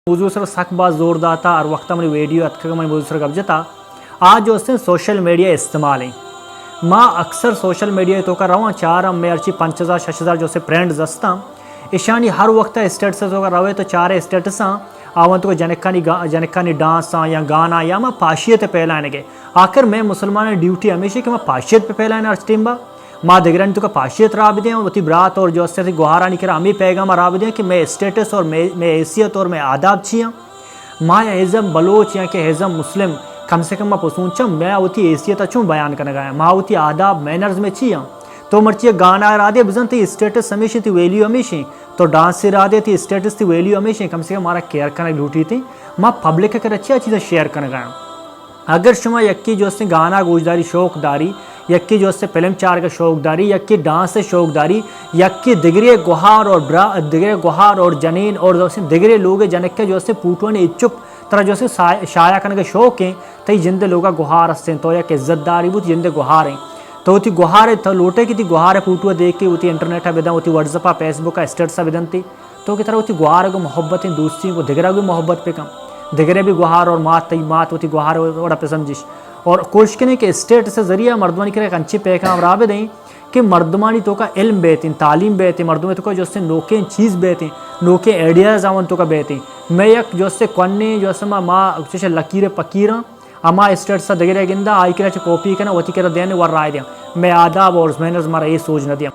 موضوع سر سخت باز زور داتا اور وقت میں ویڈیو اتکا میں موضوع سر گبجتا آج جو اس سوشل میڈیا استعمال ہیں ماں اکثر سوشل میڈیا تو کر رہا چار میں ارچی 5000 6000 جو سے فرینڈز ہستا ایشانی ہر وقت اسٹیٹس تو کر رہے تو چار اسٹیٹس آون تو جنکانی ڈانس یا گانا یا میں پاشیت پھیلانے کے آخر میں مسلمان ڈیوٹی ہمیشہ کہ میں پاشیت پہ پھیلانے ارچ ٹیمبا ماں دگرانی تو کا پاشیت راب دیں وتی برات اور جو اس سے گوہارانی کرا ہمیں پیغام راب دیں کہ میں اسٹیٹس اور میں حیثیت اور میں آداب چھیاں ماں یا ہزم بلوچ یا کہ ہزم مسلم کم سے کم میں پسونچا میں ہوتی حیثیت اچھوں بیان کرنے گیا ماں ہوتی آداب مینرز میں چھیاں تو مرچی گانا را دے بزن تھی اسٹیٹس ہمیشہ تھی ویلیو ہمیشہ تو ڈانس سے را دے تھی اسٹیٹس تھی ویلیو ہمیشہ کم سے کم ہمارا کیئر کرنے لوٹی تھی ماں پبلک کر اچھی چیزیں شیئر کرنے گیا اگر شما یکی جو اس نے گانا گوجداری شوق داری یکی جو اس سے فلم چار کا شوق داری یکی ڈانس سے شوق داری یکی دگرے گوہار اور جنین اور جو سے دگرے لوگ جنک کے جو اس سے پوٹوں نے چپ طرح جو سے شائع کرنے کے شوق ہیں تو جند لوگا گوہار ہستے ہیں تو یا کہ عزت داری بود جند گوہار ہیں تو ہوتی گوہار تو لوٹے کی تھی گوہار پوٹو دیکھ کے ہوتی انٹرنیٹ بدن ہوتی واٹس اپ فیس بک اسٹیٹس بدن تھی تو کی طرح ہوتی گوہار کو محبت ہیں دوستی کو دگرا کو محبت پہ کم دگرے بھی گوہار اور مات ہوتی گوہار وڑا پہ سمجھش اور کوشش کریں کہ اسٹیٹ سے ذریعہ مردمانی کرے ایک اچھی پیغام رابع دیں کہ مردمانی تو کا علم بیتیں تعلیم بیتیں مردمانی تو کا جو سے نوکیں چیز بیتیں نوکیں ایڈیاز آون تو کا بیتیں میں یک جو سے کونے جو سے ماں جیسے لکیر پکیراں اما اسٹیٹ سے دگرے گندہ آئی کرا چھ کاپی کرنا وتی کرا دینے ور رائے دیا میں آداب اور مینرز مارا یہ سوچ نہ دیا